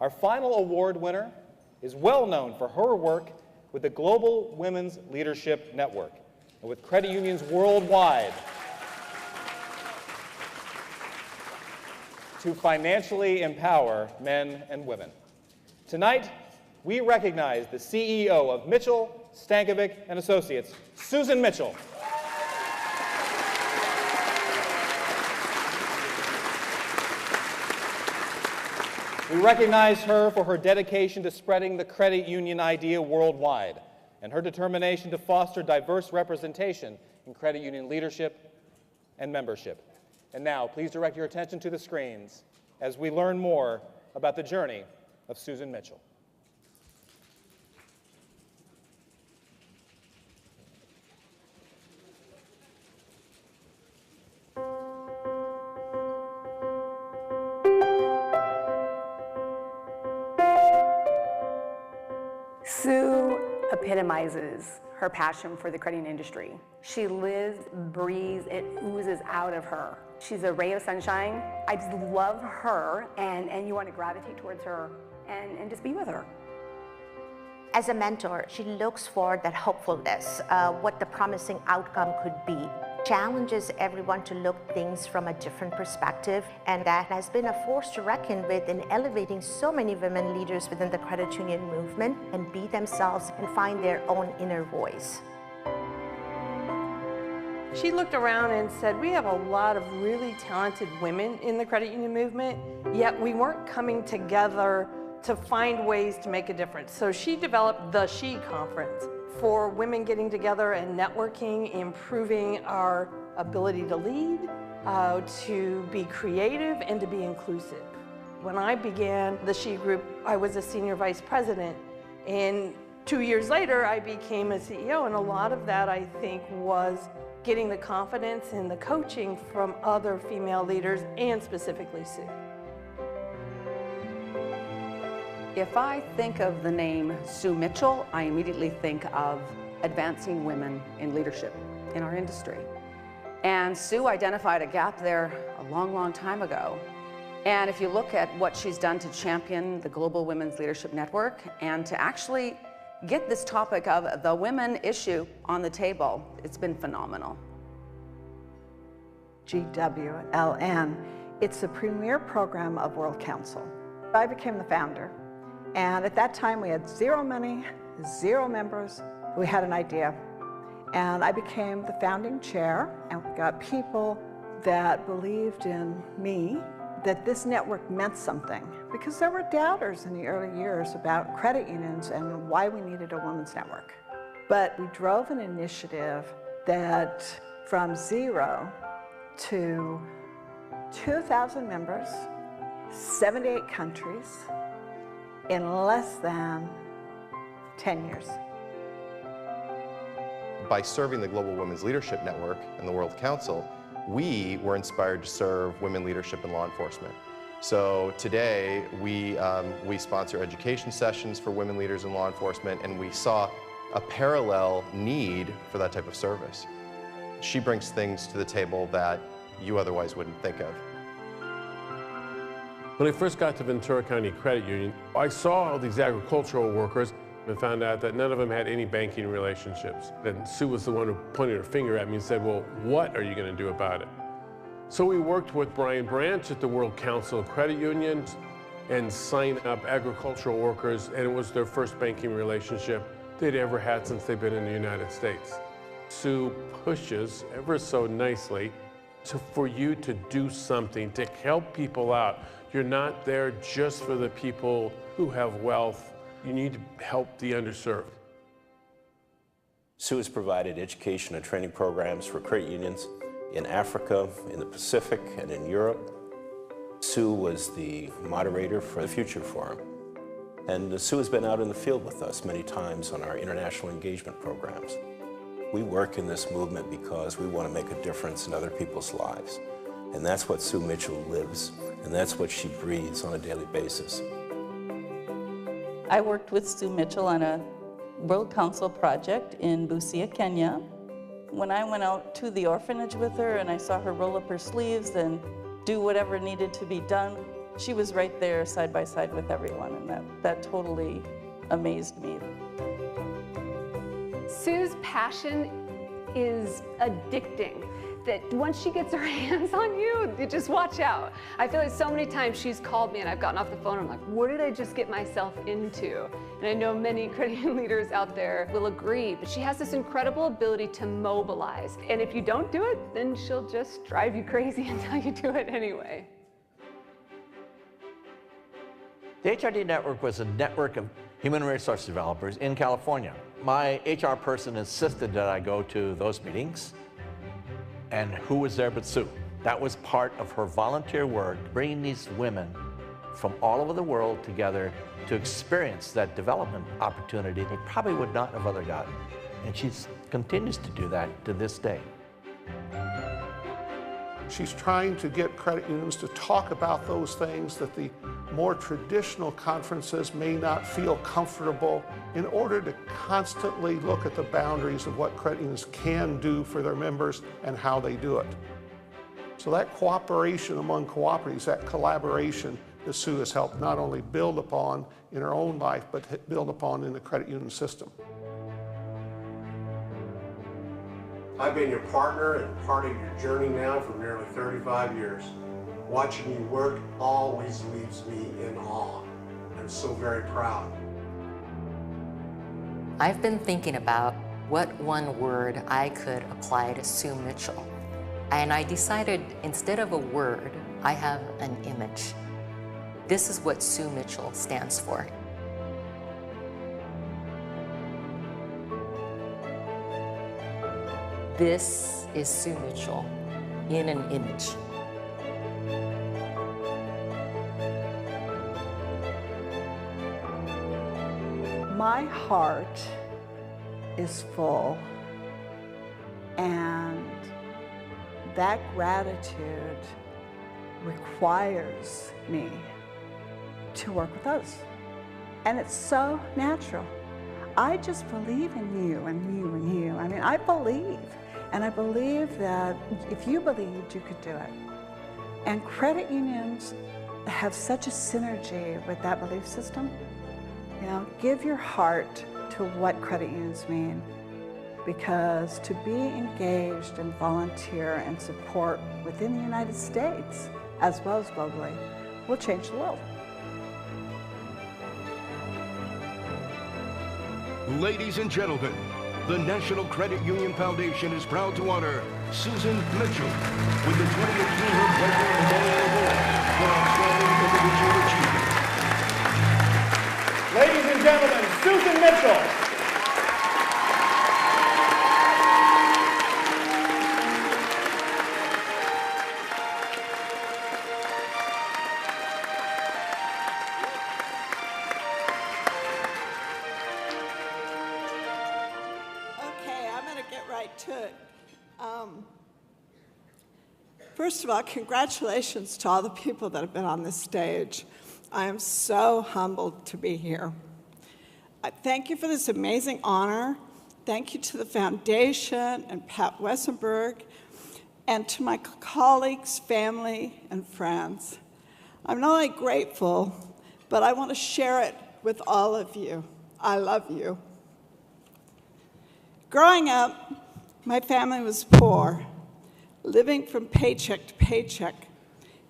Our final award winner is well known for her work with the Global Women's Leadership Network and with credit unions worldwide to financially empower men and women. Tonight, we recognize the CEO of Mitchell, Stankovic & Associates, Susan Mitchell. We recognize her for her dedication to spreading the credit union idea worldwide and her determination to foster diverse representation in credit union leadership and membership. And now, please direct your attention to the screens as we learn more about the journey of Susan Mitchell. Sue epitomizes her passion for the credit union industry. She lives, breathes, it oozes out of her. She's a ray of sunshine. I just love her, and you want to gravitate towards her and just be with her. As a mentor, she looks for that hopefulness, what the promising outcome could be. Challenges everyone to look things from a different perspective, and that has been a force to reckon with in elevating so many women leaders within the credit union movement and be themselves and find their own inner voice. She looked around and said, we have a lot of really talented women in the credit union movement, yet we weren't coming together to find ways to make a difference. So she developed the She Conference for women getting together and networking, improving our ability to lead, to be creative, and to be inclusive. When I began the She Group, I was a senior vice president, and 2 years later, I became a CEO, and a lot of that, I think, was getting the confidence and the coaching from other female leaders, and specifically Sue. If I think of the name Sue Mitchell, I immediately think of advancing women in leadership in our industry. And Sue identified a gap there a long, long time ago. And if you look at what she's done to champion the Global Women's Leadership Network and to actually get this topic of the women issue on the table, it's been phenomenal. GWLN, it's the premier program of World Council. I became the founder. And at that time, we had zero money, zero members. We had an idea. And I became the founding chair, and we got people that believed in me, that this network meant something. Because there were doubters in the early years about credit unions and why we needed a women's network. But we drove an initiative that from 0 to 2,000 members, 78 countries, in less than 10 years. By serving the Global Women's Leadership Network and the World Council, we were inspired to serve women leadership in law enforcement. So today, we sponsor education sessions for women leaders in law enforcement, and we saw a parallel need for that type of service. She brings things to the table that you otherwise wouldn't think of. When I first got to Ventura County Credit Union, I saw all these agricultural workers and found out that none of them had any banking relationships. Then Sue was the one who pointed her finger at me and said, well, what are you going to do about it? So we worked with Brian Branch at the World Council of Credit Unions and signed up agricultural workers, and it was their first banking relationship they'd ever had since they've been in the United States. Sue pushes ever so nicely for you to do something, to help people out. You're not there just for the people who have wealth. You need to help the underserved. Sue has provided education and training programs for credit unions in Africa, in the Pacific, and in Europe. Sue was the moderator for the Future Forum. And Sue has been out in the field with us many times on our international engagement programs. We work in this movement because we want to make a difference in other people's lives. And that's what Sue Mitchell lives, and that's what she breathes on a daily basis. I worked with Sue Mitchell on a World Council project in Busia, Kenya. When I went out to the orphanage with her and I saw her roll up her sleeves and do whatever needed to be done, she was right there side by side with everyone, and that totally amazed me. Sue's passion is addicting. That once she gets her hands on you, you just watch out. I feel like so many times she's called me and I've gotten off the phone and I'm like, what did I just get myself into? And I know many credit union leaders out there will agree, but she has this incredible ability to mobilize. And if you don't do it, then she'll just drive you crazy until you do it anyway. The HRD Network was a network of human resource developers in California. My HR person insisted that I go to those meetings. And who was there but Sue? That was part of her volunteer work, bringing these women from all over the world together to experience that development opportunity they probably would not have otherwise gotten. And she continues to do that to this day. She's trying to get credit unions to talk about those things that the more traditional conferences may not feel comfortable, in order to constantly look at the boundaries of what credit unions can do for their members and how they do it. So that cooperation among cooperatives, that collaboration that Sue has helped not only build upon in her own life, but build upon in the credit union system. I've been your partner and part of your journey now for nearly 35 years. Watching you work always leaves me in awe. I'm so very proud. I've been thinking about what one word I could apply to Sue Mitchell. And I decided instead of a word, I have an image. This is what Sue Mitchell stands for. This is Sue Mitchell in an image. My heart is full, and that gratitude requires me to work with others. And it's so natural. I just believe in you and you and you. I mean, I believe. And I believe that if you believed, you could do it. And credit unions have such a synergy with that belief system. You know, give your heart to what credit unions mean, because to be engaged and volunteer and support within the United States, as well as globally, will change the world. Ladies and gentlemen, the National Credit Union Foundation is proud to honor Susan Mitchell with the 2018 Wegner Memorial Award for outstanding individual achievement. Ladies and gentlemen, Susan Mitchell. To it. First of all, congratulations to all the people that have been on this stage. I am so humbled to be here. Thank you for this amazing honor. Thank you to the foundation and Pat Wessenberg, and to my colleagues, family, and friends. I'm not only grateful, but I want to share it with all of you. I love you. Growing up, my family was poor, living from paycheck to paycheck,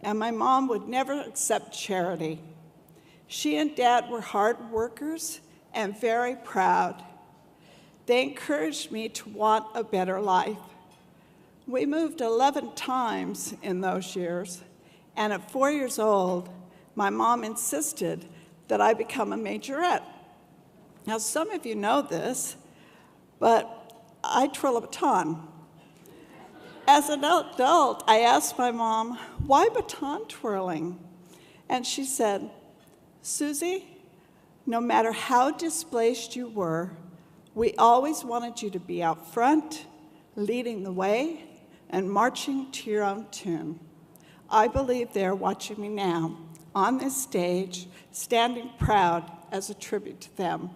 and my mom would never accept charity. She and Dad were hard workers and very proud. They encouraged me to want a better life. We moved 11 times in those years, and at 4 years old, my mom insisted that I become a majorette. Now, some of you know this, but I twirl a baton. As an adult, I asked my mom, why baton twirling? And she said, Susie, no matter how displaced you were, we always wanted you to be out front, leading the way, and marching to your own tune. I believe they're watching me now, on this stage, standing proud as a tribute to them.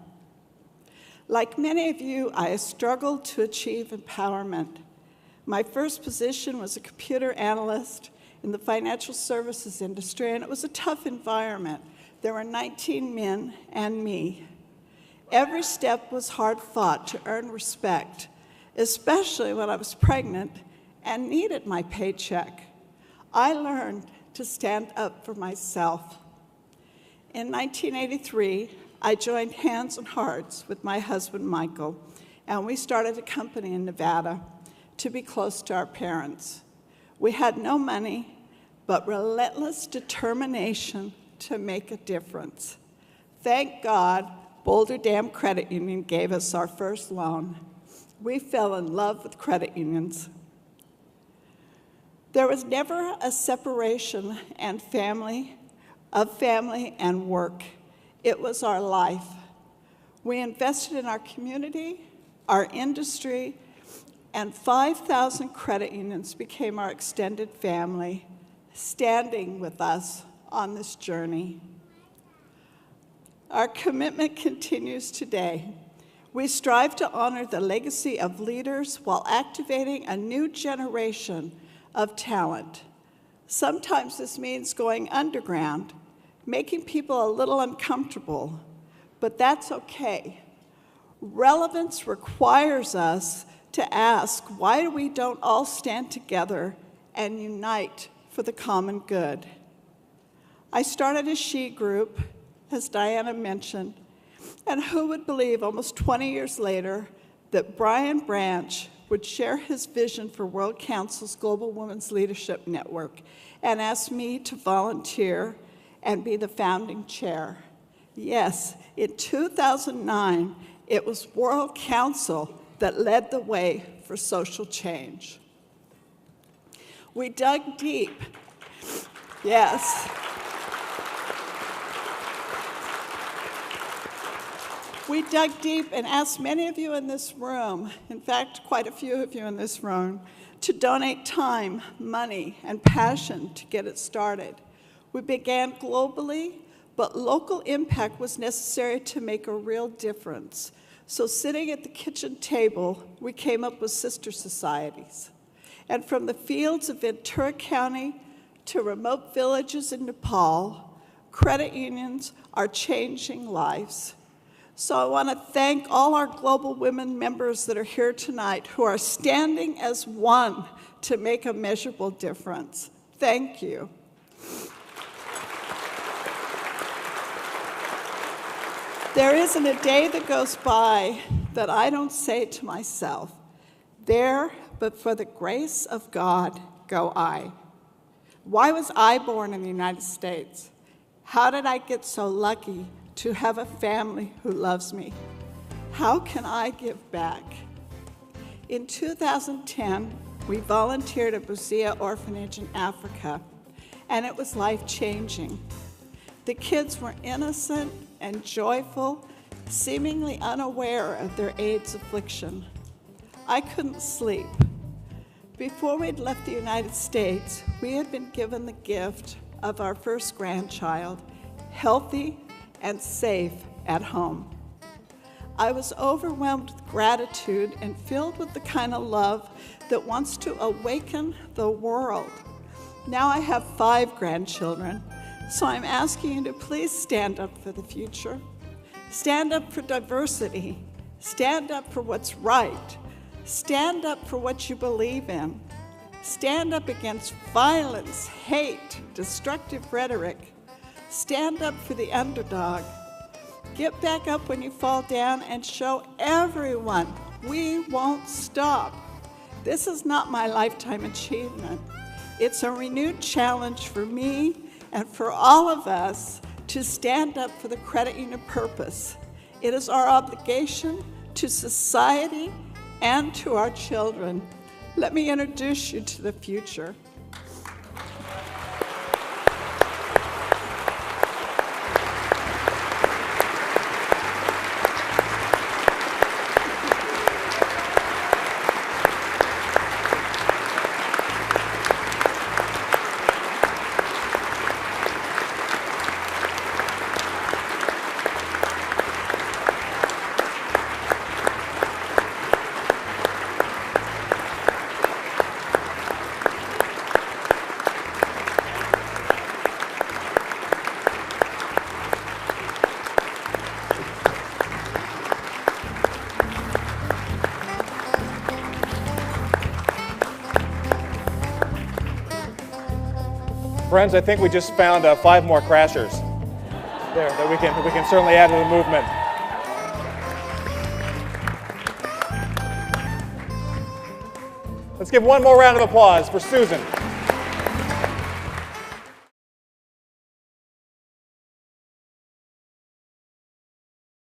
Like many of you, I struggled to achieve empowerment. My first position was a computer analyst, in the financial services industry, and it was a tough environment. There were 19 men and me. Every step was hard fought to earn respect, especially when I was pregnant and needed my paycheck. I learned to stand up for myself. In 1983, I joined Hands and Hearts with my husband, Michael, and we started a company in Nevada to be close to our parents. We had no money, but relentless determination to make a difference. Thank God, Boulder Dam Credit Union gave us our first loan. We fell in love with credit unions. There was never a separation of family and work. It was our life. We invested in our community, our industry, and 5,000 credit unions became our extended family, standing with us on this journey. Our commitment continues today. We strive to honor the legacy of leaders while activating a new generation of talent. Sometimes this means going underground, making people a little uncomfortable, but that's okay. Relevance requires us to ask, why we don't all stand together and unite for the common good? I started a she group, as Diana mentioned, and who would believe almost 20 years later that Brian Branch would share his vision for World Council's Global Women's Leadership Network and ask me to volunteer and be the founding chair. Yes, in 2009, it was World Council that led the way for social change. We dug deep. Yes. We dug deep and asked many of you in this room, in fact, quite a few of you in this room, to donate time, money, and passion to get it started. We began globally, but local impact was necessary to make a real difference. So sitting at the kitchen table, we came up with sister societies. And from the fields of Ventura County to remote villages in Nepal, credit unions are changing lives. So I want to thank all our Global Women members that are here tonight who are standing as one to make a measurable difference. Thank you. There isn't a day that goes by that I don't say to myself, there, but for the grace of God, go I. Why was I born in the United States? How did I get so lucky to have a family who loves me? How can I give back? In 2010, we volunteered at Busia Orphanage in Africa, and it was life-changing. The kids were innocent and joyful, seemingly unaware of their AIDS affliction. I couldn't sleep. Before we'd left the United States, we had been given the gift of our first grandchild, healthy and safe at home. I was overwhelmed with gratitude and filled with the kind of love that wants to awaken the world. Now I have 5 grandchildren, so I'm asking you to please stand up for the future. Stand up for diversity. Stand up for what's right. Stand up for what you believe in. Stand up against violence, hate, destructive rhetoric. Stand up for the underdog. Get back up when you fall down and show everyone we won't stop. This is not my lifetime achievement. It's a renewed challenge for me and for all of us to stand up for the credit union purpose. It is our obligation to society and to our children. Let me introduce you to the future. Friends, I think we just found 5 more crashers there that we can certainly add to the movement. Let's give one more round of applause for Susan.